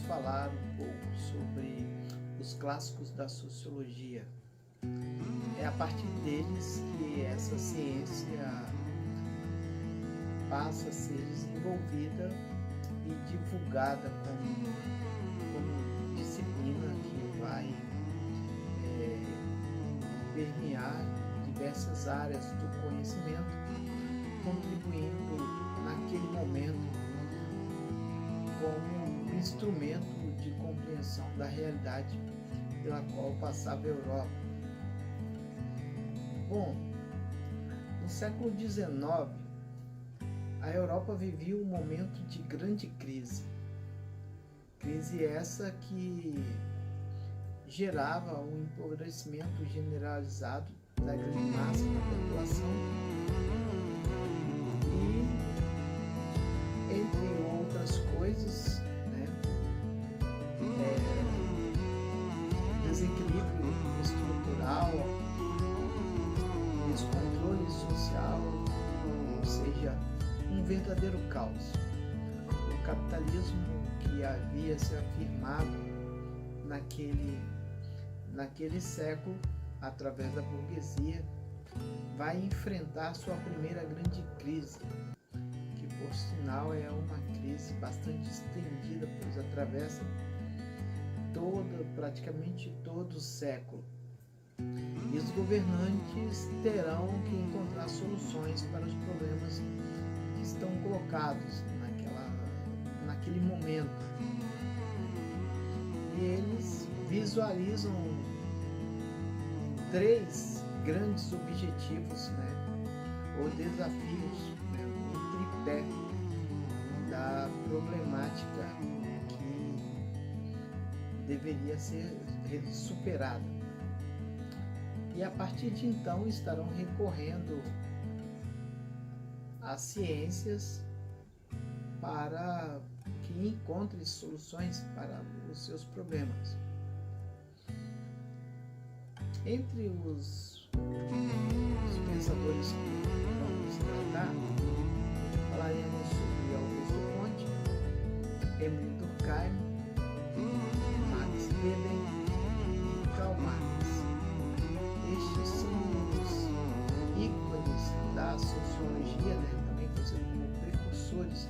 falar um pouco sobre os clássicos da sociologia. É a partir deles que essa ciência passa a ser desenvolvida e divulgada como disciplina que vai permear diversas áreas do conhecimento, contribuindo naquele momento como instrumento de compreensão da realidade pela qual passava a Europa. Bom, no século XIX, a Europa vivia um momento de grande crise. Crise essa que gerava um empobrecimento generalizado da grande massa da população e, entre outras coisas, desequilíbrio estrutural, descontrole social, ou seja, um verdadeiro caos. O capitalismo que havia se afirmado naquele século, através da burguesia, vai enfrentar sua primeira grande crise, que por sinal é uma crise bastante estendida, pois atravessa praticamente todo o século. E os governantes terão que encontrar soluções para os problemas que estão colocados naquele momento. E eles visualizam três grandes objetivos, ou desafios, um tripé da problemática que deveria ser superada. E a partir de então estarão recorrendo às ciências para que encontrem soluções para os seus problemas. Entre os pensadores que vamos tratar, falaremos sobre Augusto Comte, Emile Durkheim, Max Weber e Karl Marx. Estes são os ícones da sociologia, também conhecidos como precursores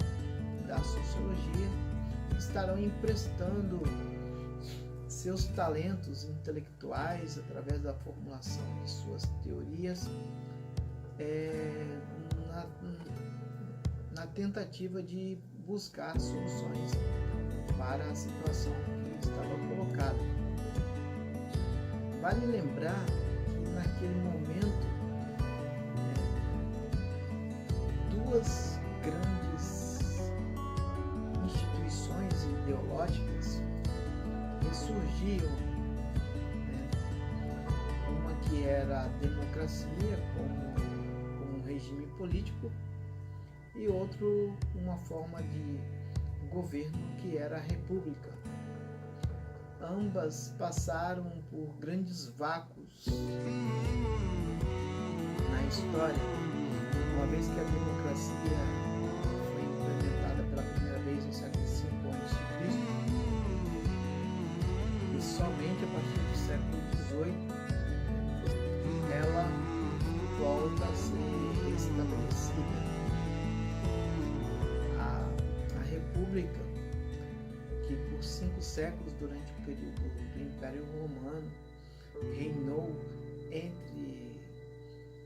da sociologia, estarão emprestando seus talentos intelectuais através da formulação de suas teorias na tentativa de buscar soluções para a situação que estava colocada. Vale lembrar que naquele momento duas grandes instituições ideológicas ressurgiam, uma que era a democracia como um regime político e outro uma forma de governo que era a república. Ambas passaram por grandes vácuos na história, uma vez que a democracia foi implementada pela primeira vez no século V a.C. e somente a partir do século XVIII ela volta a ser estabelecida. A República, que por 5 séculos durante o período do Império Romano reinou entre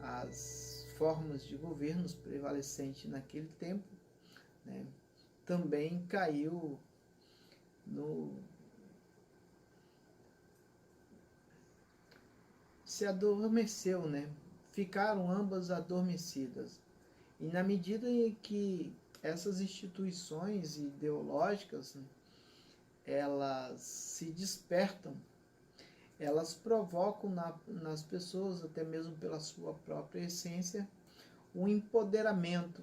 as formas de governos prevalecentes naquele tempo, também caiu se adormeceu, ficaram ambas adormecidas. E na medida em que essas instituições ideológicas elas se despertam, elas provocam nas pessoas, até mesmo pela sua própria essência, um empoderamento,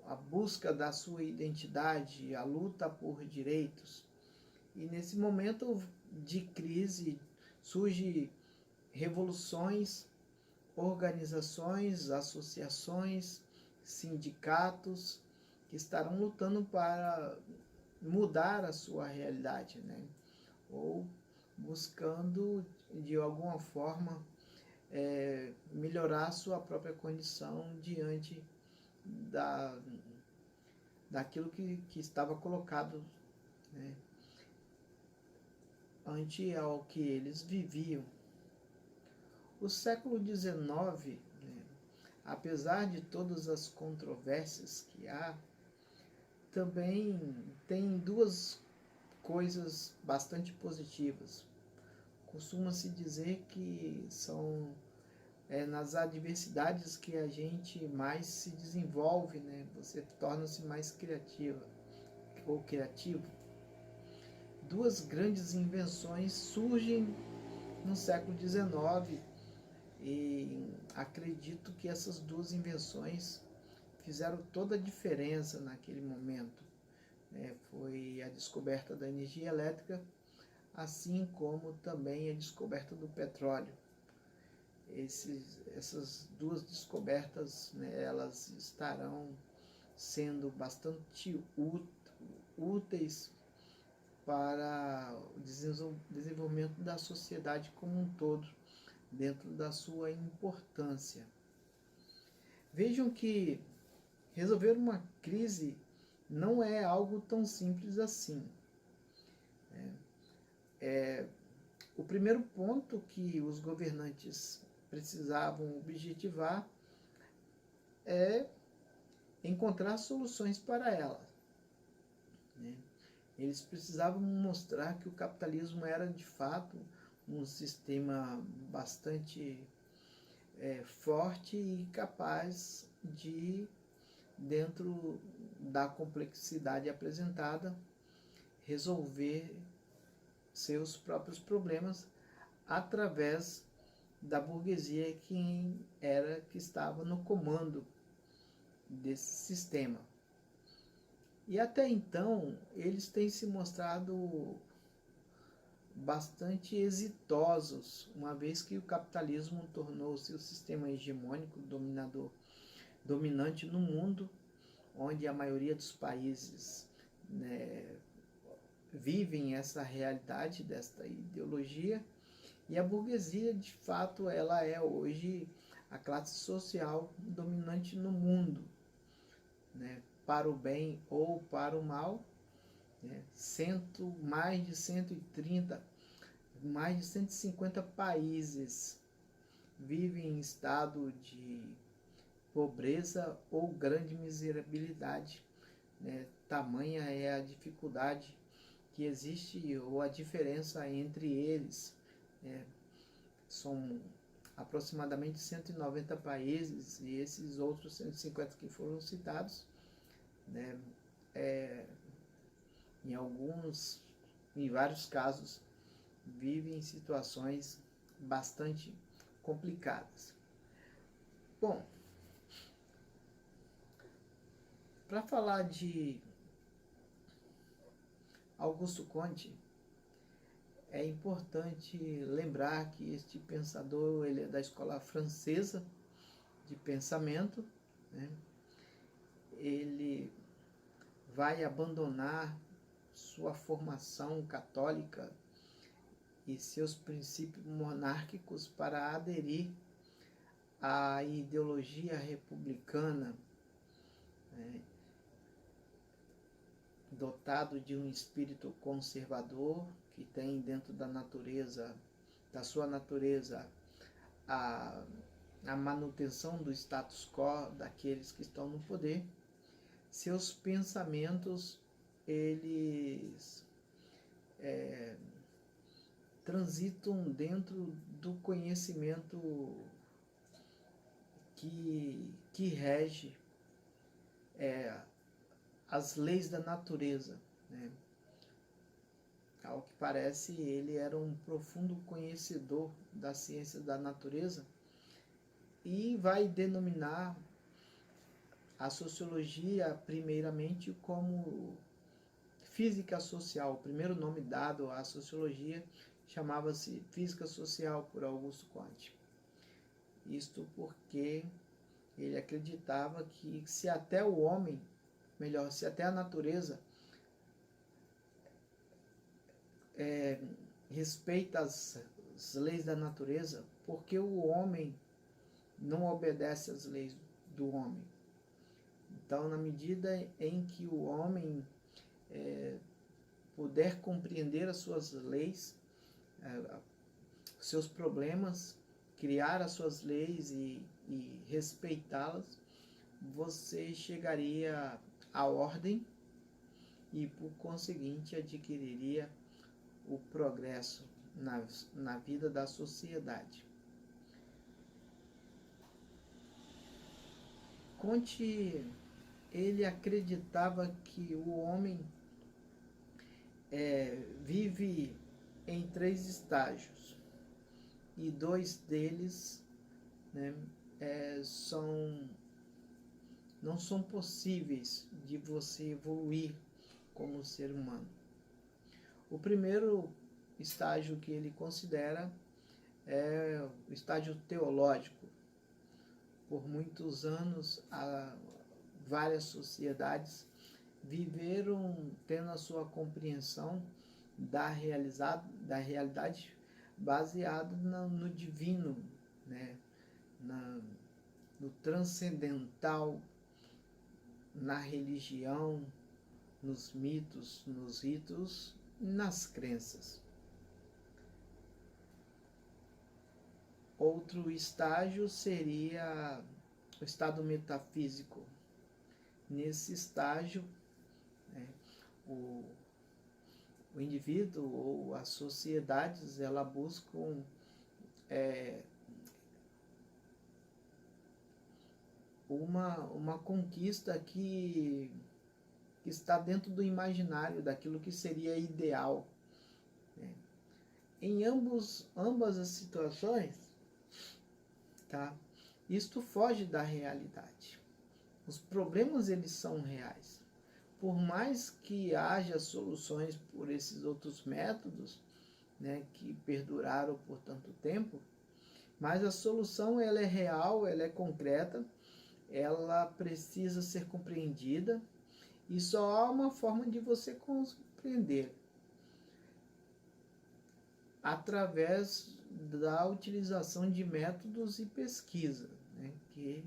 a busca da sua identidade, a luta por direitos. E nesse momento de crise surgem revoluções, organizações, associações, sindicatos que estarão lutando mudar a sua realidade, né? Ou buscando de alguma forma melhorar a sua própria condição diante daquilo que estava colocado, né, ante ao que eles viviam. O século XIX, né, apesar de todas as controvérsias que há, também tem duas coisas bastante positivas. Costuma-se dizer que são nas adversidades que a gente mais se desenvolve, né? Você torna-se mais criativa ou criativo. Duas grandes invenções surgem no século XIX e acredito que essas duas invenções fizeram toda a diferença naquele momento. Foi a descoberta da energia elétrica, assim como também a descoberta do petróleo. Essas duas descobertas, né, elas estarão sendo bastante úteis para o desenvolvimento da sociedade como um todo, dentro da sua importância. Vejam que resolver uma crise não é algo tão simples assim. O primeiro ponto que os governantes precisavam objetivar é encontrar soluções para ela, né? Eles precisavam mostrar que o capitalismo era de fato um sistema bastante forte e capaz de, dentro da complexidade apresentada, resolver seus próprios problemas através da burguesia que estava no comando desse sistema. E até então eles têm se mostrado bastante exitosos, uma vez que o capitalismo tornou-se o sistema hegemônico, dominante no mundo, onde a maioria dos países, né, vivem essa realidade desta ideologia. E a burguesia, de fato, ela é hoje a classe social dominante no mundo, né? Para o bem ou para o mal, né? Mais de 130, mais de 150 países vivem em estado de pobreza ou grande miserabilidade, né? Tamanha é a dificuldade que existe ou a diferença entre eles. São aproximadamente 190 países e esses outros 150 que foram citados, né, em vários casos, vivem em situações bastante complicadas. Bom, para falar de Augusto Comte, é importante lembrar que este pensador ele é da escola francesa de pensamento, né? Ele vai abandonar sua formação católica e seus princípios monárquicos para aderir à ideologia republicana, né? Dotado de um espírito conservador, que tem dentro da sua natureza, a manutenção do status quo daqueles que estão no poder. Seus pensamentos, eles transitam dentro do conhecimento que rege as leis da natureza, né? Ao que parece, ele era um profundo conhecedor da ciência da natureza e vai denominar a sociologia primeiramente como física social. O primeiro nome dado à sociologia chamava-se física social por Augusto Comte. Isto porque ele acreditava que se até o homem, melhor, se até a natureza respeita as leis da natureza, porque o homem não obedece às leis do homem. Então, na medida em que o homem puder compreender as suas leis, seus problemas, criar as suas leis e respeitá-las, você chegaria à ordem e, por conseguinte, adquiriria o progresso na vida da sociedade. Comte, ele acreditava que o homem vive em 3 estágios, e 2 deles, né, não são possíveis de você evoluir como ser humano. O primeiro estágio que ele considera é o estágio teológico. Por muitos anos, várias sociedades viveram tendo a sua compreensão da realidade baseado no divino, né? No transcendental, na religião, nos mitos, nos ritos, nas crenças. Outro estágio seria o estado metafísico. Nesse estágio, né, o indivíduo ou as sociedades, ela buscam uma conquista que está dentro do imaginário, daquilo que seria ideal, né? Em ambas as situações, tá? Isto foge da realidade. Os problemas, eles são reais. Por mais que haja soluções por esses outros métodos, né, que perduraram por tanto tempo, mas a solução, ela é real, ela é concreta, ela precisa ser compreendida, e só há uma forma de você compreender: através da utilização de métodos e pesquisa, né, que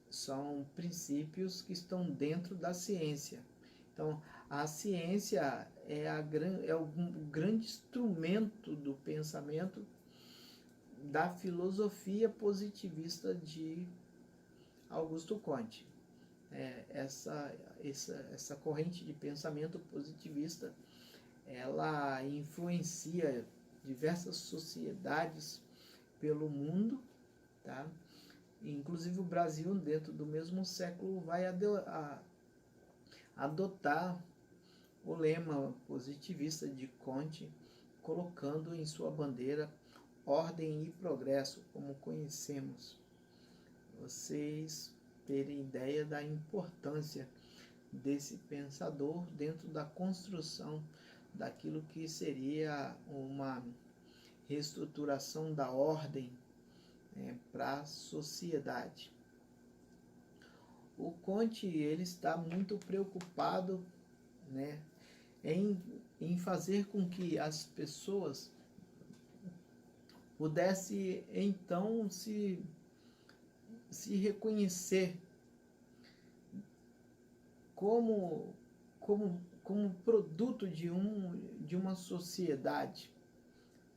são princípios que estão dentro da ciência. Então, a ciência é o grande instrumento do pensamento da filosofia positivista de Augusto Comte. Essa corrente de pensamento positivista, ela influencia diversas sociedades pelo mundo, tá? Inclusive o Brasil, dentro do mesmo século, vai adotar o lema positivista de Comte, colocando em sua bandeira ordem e progresso, como conhecemos. Vocês terem ideia da importância desse pensador dentro da construção daquilo que seria uma reestruturação da ordem, para a sociedade. O Comte, ele está muito preocupado, né, em fazer com que as pessoas pudessem então se reconhecer como produto de uma sociedade,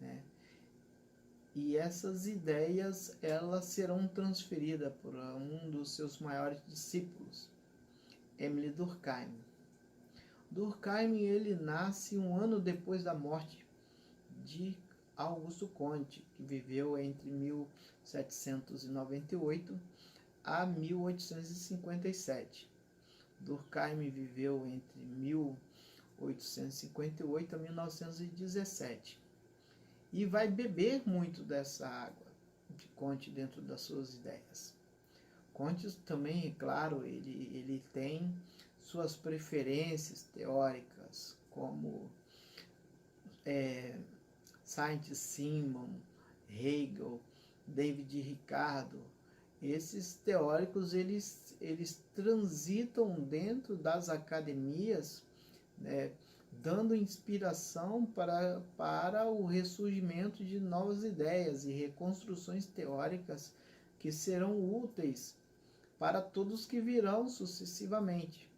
né? E essas ideias, elas serão transferidas por um dos seus maiores discípulos, Émile Durkheim. Durkheim, ele nasce um ano depois da morte de Augusto Comte, que viveu entre 1798 a 1857. Durkheim viveu entre 1858 a 1917. E vai beber muito dessa água de Comte dentro das suas ideias. Comte também, é claro, ele tem suas preferências teóricas, como Saint-Simon, Hegel, David Ricardo. Esses teóricos, eles transitam dentro das academias, né, dando inspiração para o ressurgimento de novas ideias e reconstruções teóricas que serão úteis para todos que virão sucessivamente.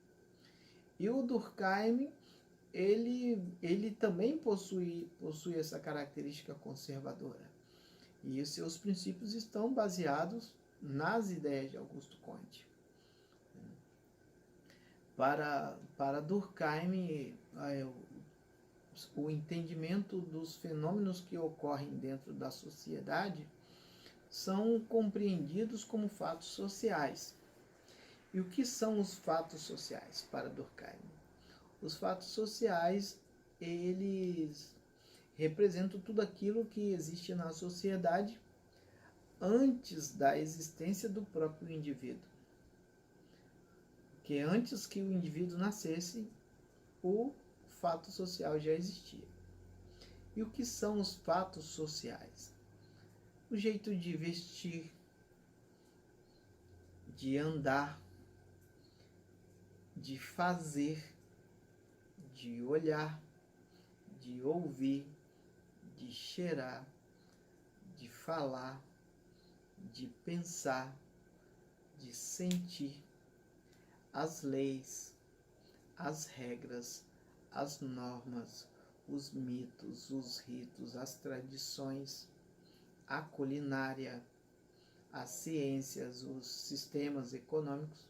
E o Durkheim, ele também possui essa característica conservadora. E os seus princípios estão baseados nas ideias de Augusto Comte. Para Durkheim, o entendimento dos fenômenos que ocorrem dentro da sociedade são compreendidos como fatos sociais. E o que são os fatos sociais para Durkheim? Os fatos sociais, eles representam tudo aquilo que existe na sociedade antes da existência do próprio indivíduo. Que antes que o indivíduo nascesse, o fato social já existia. E o que são os fatos sociais? O jeito de vestir, de andar, de fazer, de olhar, de ouvir, de cheirar, de falar, de pensar, de sentir, as leis, as regras, as normas, os mitos, os ritos, as tradições, a culinária, as ciências, os sistemas econômicos.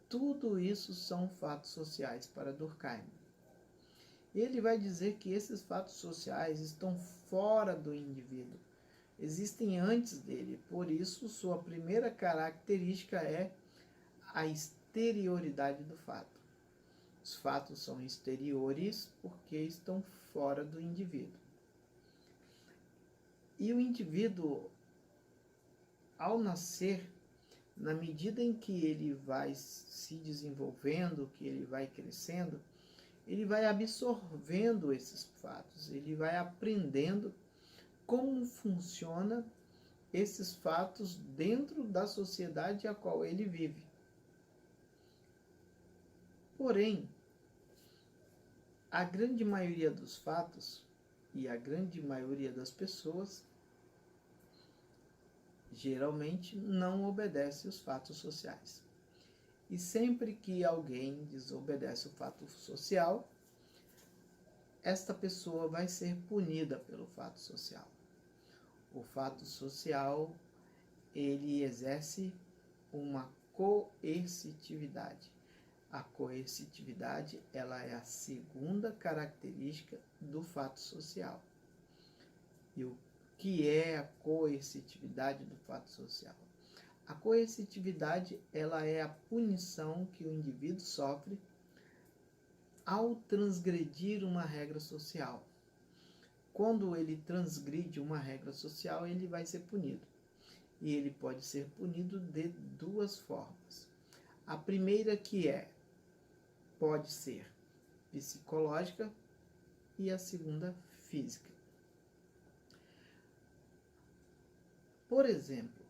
Tudo isso são fatos sociais para Durkheim. Ele vai dizer que esses fatos sociais estão fora do indivíduo, existem antes dele, por isso sua primeira característica é a exterioridade do fato. Os fatos são exteriores porque estão fora do indivíduo. E o indivíduo, ao nascer, na medida em que ele vai se desenvolvendo, que ele vai crescendo, ele vai absorvendo esses fatos, ele vai aprendendo como funciona esses fatos dentro da sociedade a qual ele vive. Porém, a grande maioria dos fatos e a grande maioria das pessoas geralmente não obedece os fatos sociais. E sempre que alguém desobedece o fato social, esta pessoa vai ser punida pelo fato social. O fato social, ele exerce uma coercitividade. A coercitividade, ela é a segunda característica do fato social. E o que é a coercitividade do fato social? A coercitividade, ela é a punição que o indivíduo sofre ao transgredir uma regra social. Quando ele transgride uma regra social, ele vai ser punido. E ele pode ser punido de duas formas. A primeira que pode ser psicológica e a segunda física. Por exemplo,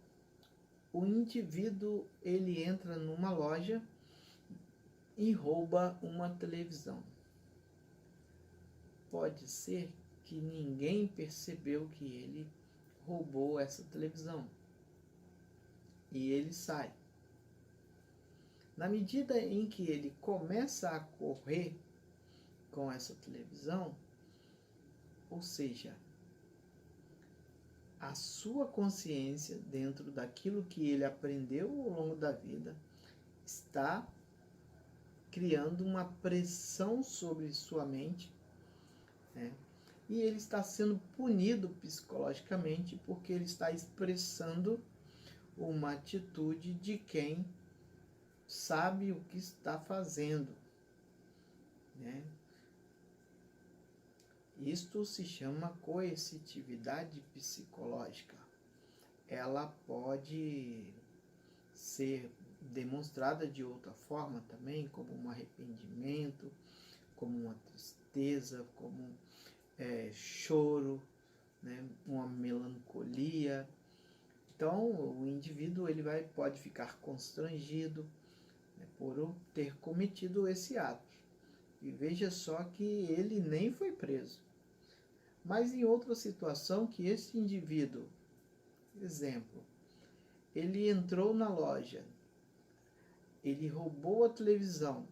o indivíduo, ele entra numa loja e rouba uma televisão. Pode ser que ninguém percebeu que ele roubou essa televisão. E ele sai. Na medida em que ele começa a correr com essa televisão, ou seja, a sua consciência dentro daquilo que ele aprendeu ao longo da vida está criando uma pressão sobre sua mente, né? E ele está sendo punido psicologicamente porque ele está expressando uma atitude de quem sabe o que está fazendo, né? Isto se chama coercitividade psicológica. Ela pode ser demonstrada de outra forma também, como um arrependimento, como uma tristeza, como choro, né? Uma melancolia. Então, o indivíduo ele pode ficar constrangido, né, por ter cometido esse ato. E veja só que ele nem foi preso. Mas em outra situação que esse indivíduo, exemplo, ele entrou na loja, ele roubou a televisão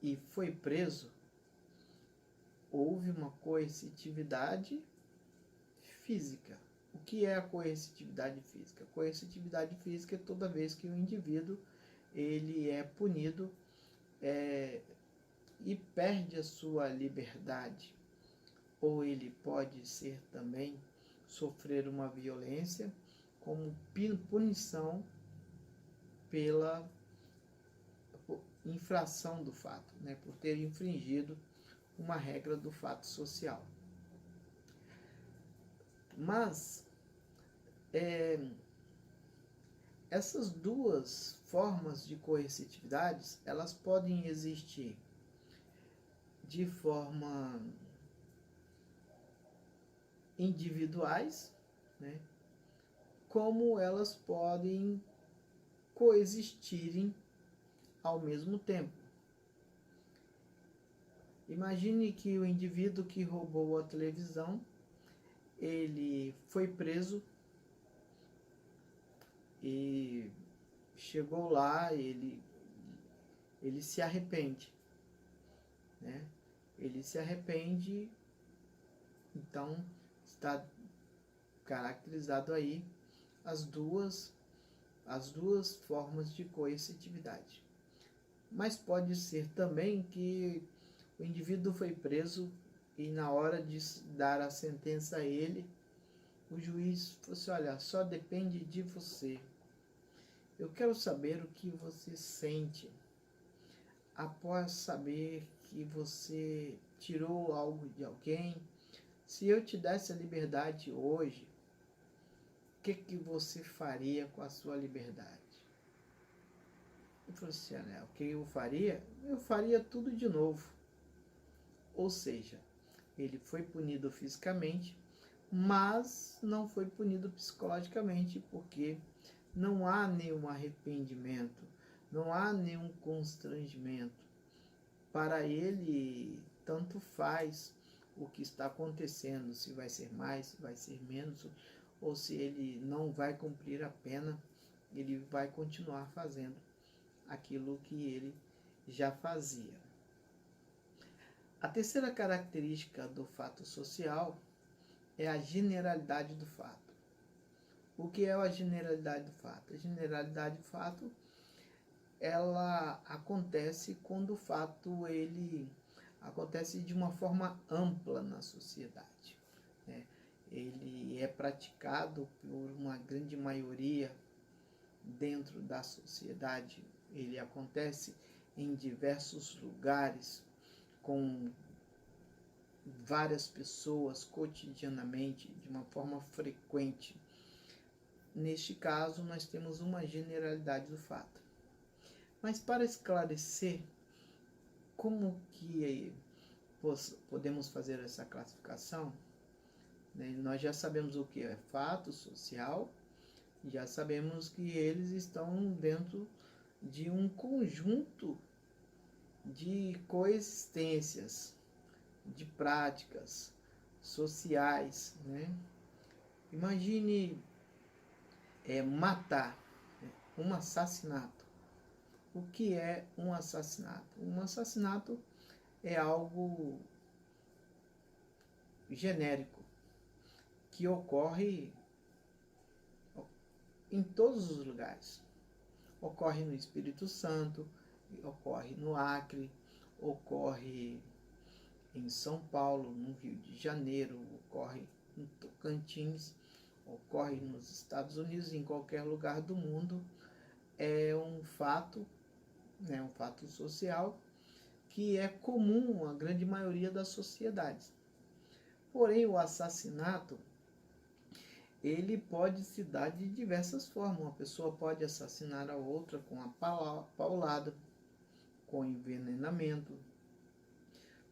e foi preso, houve uma coercitividade física. O que é a coercitividade física? A coercitividade física é toda vez que o indivíduo ele é punido e perde a sua liberdade. Ou ele pode ser também sofrer uma violência como punição pela infração do fato, né? Por ter infringido uma regra do fato social. Mas essas duas formas de coercitividades, elas podem existir de forma individuais, né? Como elas podem coexistirem ao mesmo tempo. Imagine que o indivíduo que roubou a televisão, ele foi preso e chegou lá, ele se arrepende, né? Ele se arrepende, então está caracterizado aí as duas formas de coercitividade. Mas pode ser também que o indivíduo foi preso e na hora de dar a sentença a ele, o juiz falou assim: olha, só depende de você. Eu quero saber o que você sente após saber que você tirou algo de alguém. Se eu te desse a liberdade hoje, o que você faria com a sua liberdade? Ele falou assim: o que eu faria? Eu faria tudo de novo. Ou seja, ele foi punido fisicamente, mas não foi punido psicologicamente, porque não há nenhum arrependimento, não há nenhum constrangimento. Para ele, tanto faz o que está acontecendo, se vai ser mais, se vai ser menos, ou se ele não vai cumprir a pena, ele vai continuar fazendo aquilo que ele já fazia. A terceira característica do fato social é a generalidade do fato. O que é a generalidade do fato? A generalidade do fato, ela acontece quando o fato ele acontece de uma forma ampla na sociedade, né? Ele é praticado por uma grande maioria dentro da sociedade. Ele acontece em diversos lugares, com várias pessoas cotidianamente, de uma forma frequente. Neste caso, nós temos uma generalidade do fato. Mas para esclarecer como que podemos fazer essa classificação, né? Nós já sabemos o que é fato social, já sabemos que eles estão dentro de um conjunto de coexistências, de práticas sociais, né? Imagine matar, um assassinato. O que é um assassinato? Um assassinato é algo genérico que ocorre em todos os lugares. Ocorre no Espírito Santo, ocorre no Acre, ocorre em São Paulo, no Rio de Janeiro, ocorre em Tocantins, ocorre nos Estados Unidos, em qualquer lugar do mundo. É um fato, né, um fato social que é comum à grande maioria das sociedades. Porém, o assassinato, ele pode se dar de diversas formas. Uma pessoa pode assassinar a outra com a paulada, com envenenamento,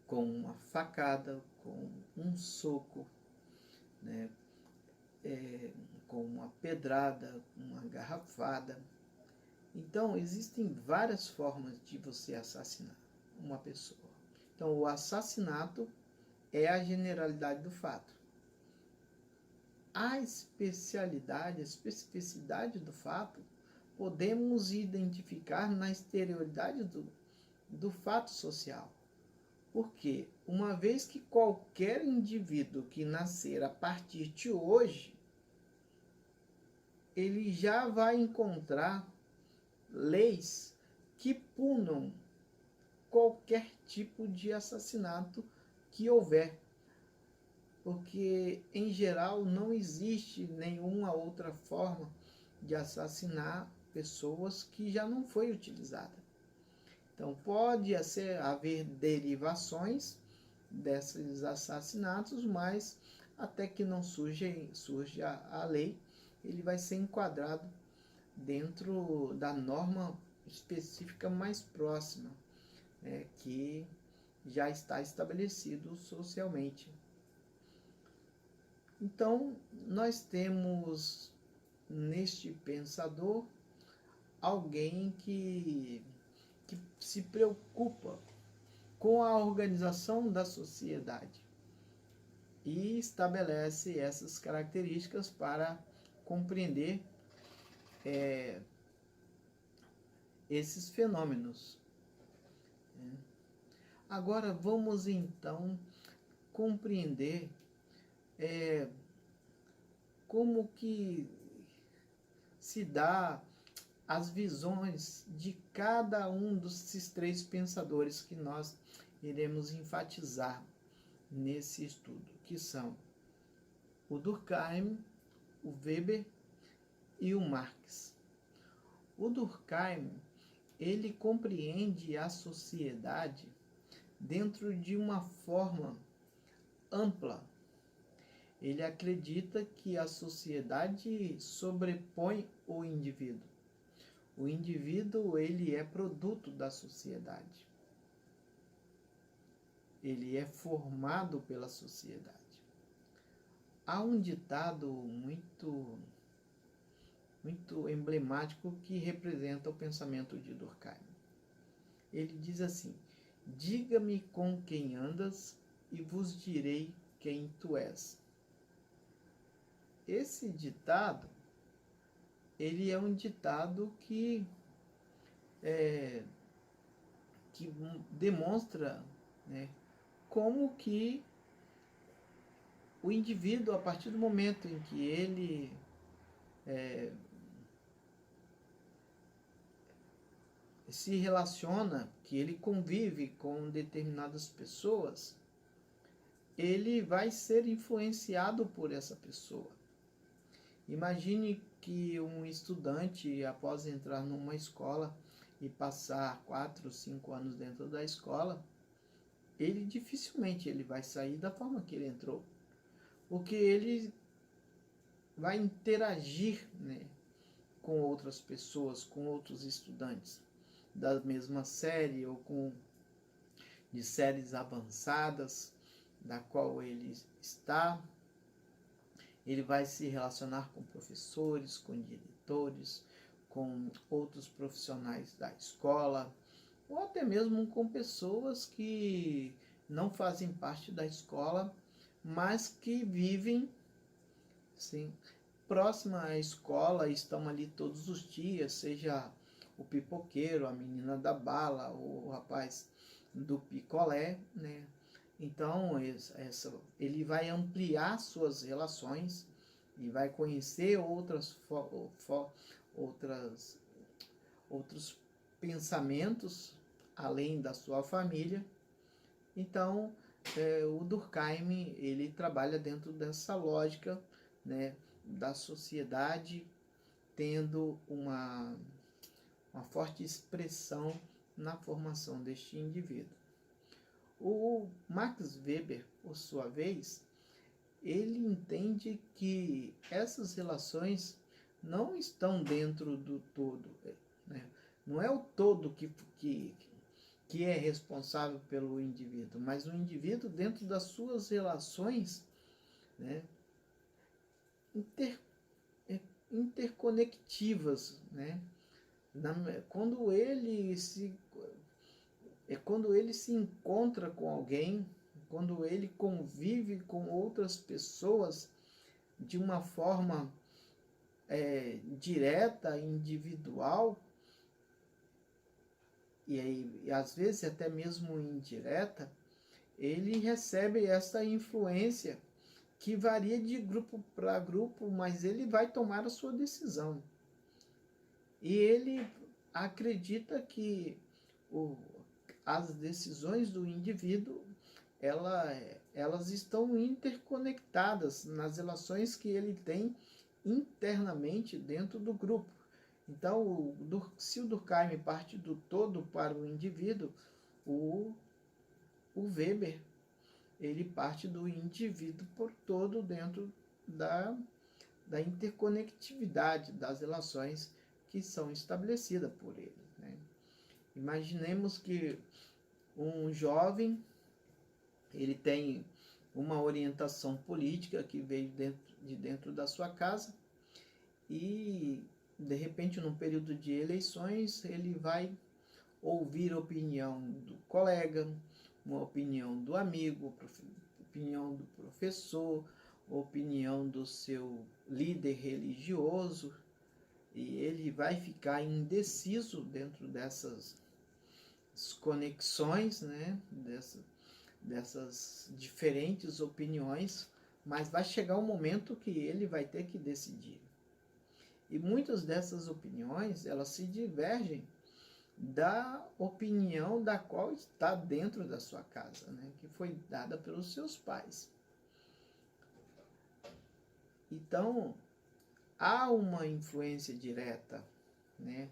com uma facada, com um soco, né? Com uma pedrada, uma garrafada. Então, existem várias formas de você assassinar. uma pessoa. Então, o assassinato é a generalidade do fato. A especialidade, a especificidade do fato, podemos identificar na exterioridade do fato social. Porque, uma vez que qualquer indivíduo que nascer a partir de hoje, ele já vai encontrar leis que punam qualquer tipo de assassinato que houver. Porque, em geral, não existe nenhuma outra forma de assassinar pessoas que já não foi utilizada. Então, pode haver derivações desses assassinatos, mas até que não surja a lei, ele vai ser enquadrado dentro da norma específica mais próxima, né, que já está estabelecido socialmente. Então, nós temos neste pensador alguém que se preocupa com a organização da sociedade e estabelece essas características para compreender esses fenômenos. Agora vamos então compreender como que se dá as visões de cada um desses três pensadores que nós iremos enfatizar nesse estudo, que são o Durkheim, o Weber e o Marx. O Durkheim, ele compreende a sociedade dentro de uma forma ampla. Ele acredita que a sociedade sobrepõe o indivíduo. O indivíduo, ele é produto da sociedade. Ele é formado pela sociedade. Há um ditado muito emblemático que representa o pensamento de Durkheim. Ele diz assim: diga-me com quem andas e vos direi quem tu és. Esse ditado, ele é um ditado que demonstra, né, como que o indivíduo, a partir do momento em que ele se relaciona, que ele convive com determinadas pessoas, ele vai ser influenciado por essa pessoa. Imagine que um estudante, após entrar numa escola e passar 4, 5 anos dentro da escola, ele dificilmente ele vai sair da forma que ele entrou, porque ele vai interagir, né, com outras pessoas, com outros estudantes da mesma série ou de séries avançadas da qual ele está. Ele vai se relacionar com professores, com diretores, com outros profissionais da escola, ou até mesmo com pessoas que não fazem parte da escola, mas que vivem, sim, próxima à escola, estão ali todos os dias, seja o pipoqueiro, a menina da bala, o rapaz do picolé, né? Então, ele vai ampliar suas relações e vai conhecer outros pensamentos além da sua família. Então, o Durkheim, ele trabalha dentro dessa lógica, né, da sociedade tendo uma forte expressão na formação deste indivíduo. O Max Weber, por sua vez, ele entende que essas relações não estão dentro do todo, né? Não é o todo que é responsável pelo indivíduo, mas o indivíduo dentro das suas relações, né, interconectivas, né? Quando ele é quando ele se encontra com alguém, quando ele convive com outras pessoas de uma forma direta, individual, e aí, às vezes até mesmo indireta, ele recebe essa influência que varia de grupo para grupo, mas ele vai tomar a sua decisão. E ele acredita que as decisões do indivíduo, elas estão interconectadas nas relações que ele tem internamente dentro do grupo. Então, se o Durkheim parte do todo para o indivíduo, o Weber, ele parte do indivíduo por todo dentro da interconectividade das relações que são estabelecidas por ele, né? Imaginemos que um jovem, ele tem uma orientação política que veio de dentro da sua casa e, de repente, num período de eleições, ele vai ouvir a opinião do colega, uma opinião do amigo, opinião do professor, opinião do seu líder religioso, e ele vai ficar indeciso dentro dessas conexões, né? Dessas diferentes opiniões, mas vai chegar um momento que ele vai ter que decidir. E muitas dessas opiniões, elas se divergem da opinião da qual está dentro da sua casa, né? Que foi dada pelos seus pais. Então, há uma influência direta, né,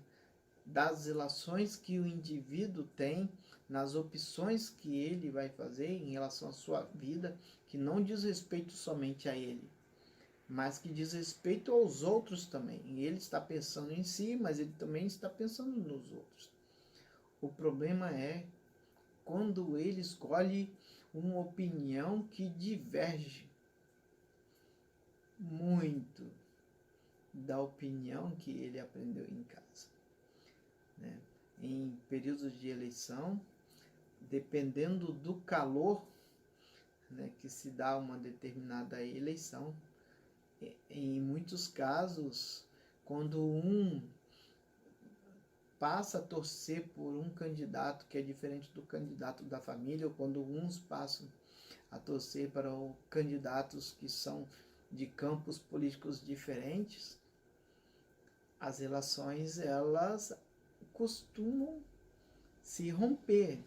das relações que o indivíduo tem, nas opções que ele vai fazer em relação à sua vida, que não diz respeito somente a ele, mas que diz respeito aos outros também. E ele está pensando em si, mas ele também está pensando nos outros. O problema é quando ele escolhe uma opinião que diverge muito da opinião que ele aprendeu em casa, né? Em períodos de eleição, dependendo do calor, né, que se dá uma determinada eleição, em muitos casos, quando um passa a torcer por um candidato que é diferente do candidato da família, ou quando uns passam a torcer para candidatos que são de campos políticos diferentes, as relações, elas costumam se romper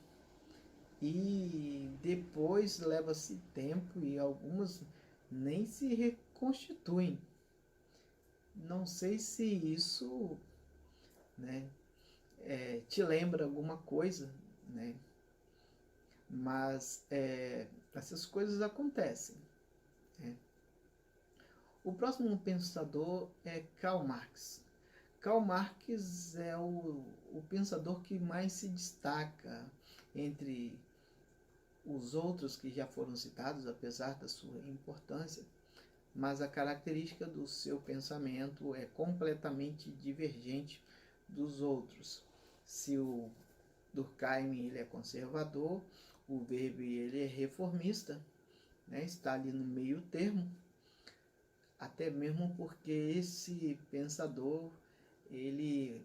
e depois leva-se tempo e algumas nem se reconstituem. Não sei se isso, né, te lembra alguma coisa, né? Mas essas coisas acontecem, né? O próximo pensador é Karl Marx. Karl Marx é o pensador que mais se destaca entre os outros que já foram citados, apesar da sua importância, mas a característica do seu pensamento é completamente divergente dos outros. Se o Durkheim ele é conservador, o Weber ele é reformista, né? Está ali no meio termo, até mesmo porque esse pensador ele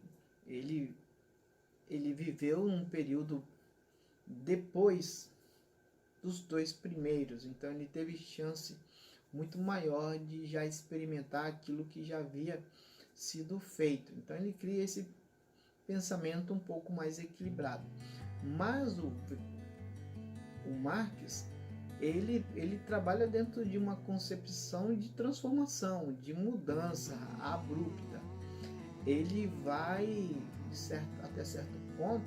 viveu um período depois dos dois primeiros, então ele teve chance muito maior de já experimentar aquilo que já havia sido feito. Então ele cria esse pensamento um pouco mais equilibrado. Mas o Marx, ele trabalha dentro de uma concepção de transformação, de mudança abrupta. Ele vai, até certo ponto,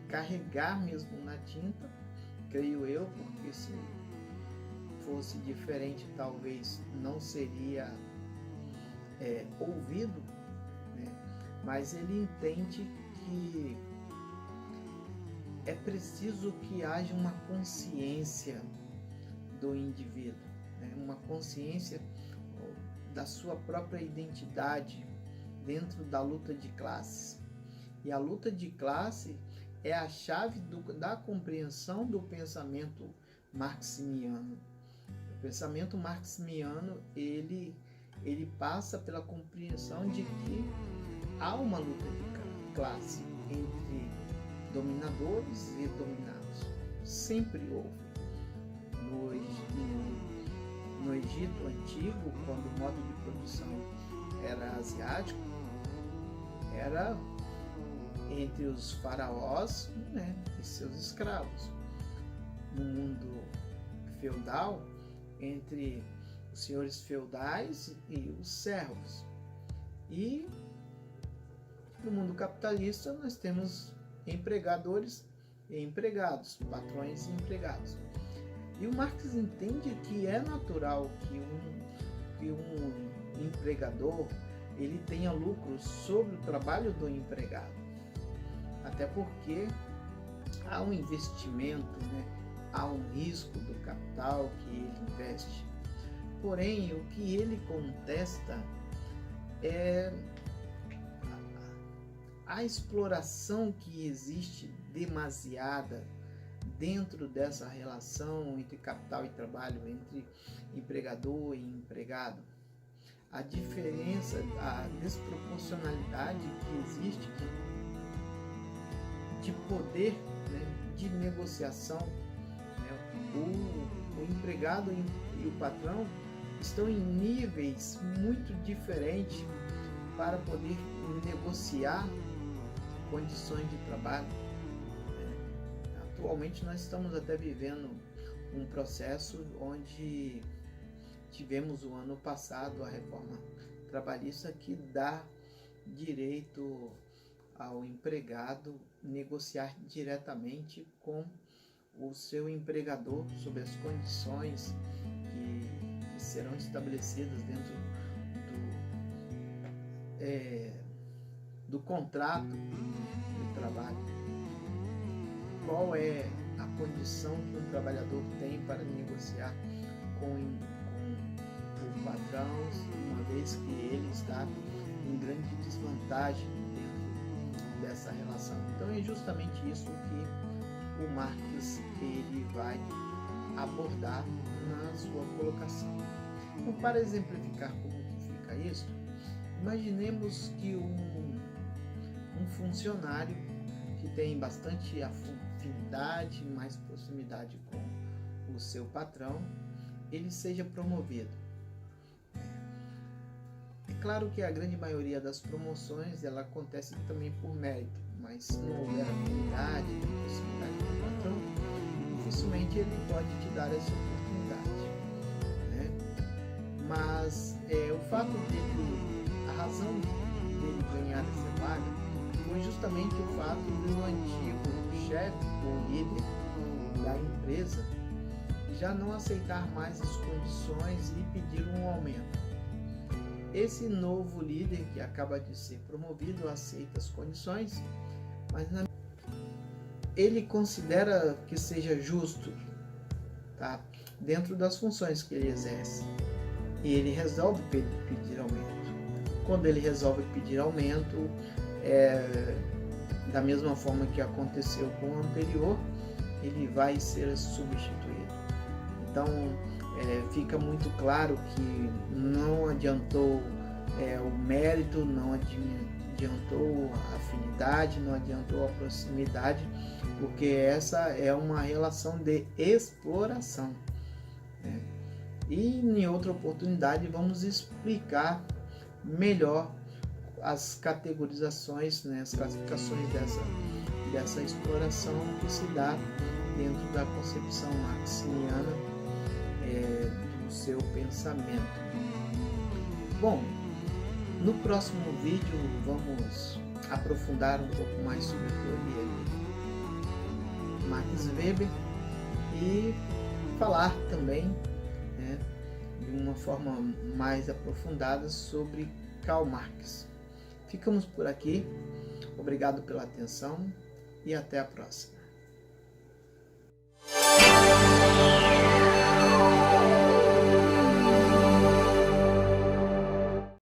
carregar mesmo na tinta, creio eu, porque se fosse diferente, talvez não seria ouvido, né? Mas ele entende que é preciso que haja uma consciência do indivíduo, né? Uma consciência da sua própria identidade dentro da luta de classes. E a luta de classe, é a chave da compreensão do pensamento marxiniano. O pensamento marxiniano, ele passa pela compreensão de que há uma luta de classe entre dominadores e dominados. Sempre houve. No Egito Antigo, quando o modo de produção era asiático, era entre os faraós, né, e seus escravos. No mundo feudal, entre os senhores feudais e os servos. E no mundo capitalista nós temos empregadores e empregados, patrões e empregados. E o Marx entende que é natural que um empregador ele tenha lucro sobre o trabalho do empregado. Até porque há um investimento, né? Há um risco do capital que ele investe. Porém, o que ele contesta é a exploração que existe demasiada dentro dessa relação entre capital e trabalho, entre empregador e empregado. A diferença, a desproporcionalidade que existe de poder, né, de negociação. O empregado e o patrão estão em níveis muito diferentes para poder negociar condições de trabalho. Atualmente nós estamos até vivendo um processo onde tivemos o ano passado a reforma trabalhista que dá direito ao empregado negociar diretamente com o seu empregador sobre as condições que serão estabelecidas dentro do contrato de trabalho. Qual é a condição que um trabalhador tem para negociar com o patrão, uma vez que ele está em grande desvantagem dentro dessa relação. Então é justamente isso que o Marx ele vai abordar na sua colocação. Então, para exemplificar como que fica isso, imaginemos que um funcionário que tem bastante afinidade, mais proximidade com o seu patrão, ele seja promovido. É claro que a grande maioria das promoções ela acontece também por mérito, mas se não houver afinidade, proximidade com o patrão, dificilmente ele pode te dar essa oportunidade, né? Mas o fato dele, a razão dele ganhar essa vaga foi justamente o fato do antigo chefe ou líder da empresa já não aceitar mais as condições e pedir um aumento. Esse novo líder que acaba de ser promovido aceita as condições, mas ele considera que seja justo, tá? Dentro das funções que ele exerce, e ele resolve pedir aumento. Quando ele resolve pedir aumento, da mesma forma que aconteceu com o anterior, ele vai ser substituído. Então fica muito claro que não adiantou o mérito, não adiantou a afinidade, não adiantou a proximidade, porque essa é uma relação de exploração, né? E em outra oportunidade vamos explicar melhor as categorizações, né, as classificações dessa exploração que se dá dentro da concepção marxiniana do seu pensamento. Bom, no próximo vídeo vamos aprofundar um pouco mais sobre a teoria de Max Weber e falar também, né, de uma forma mais aprofundada sobre Karl Marx. Ficamos por aqui, obrigado pela atenção e até a próxima.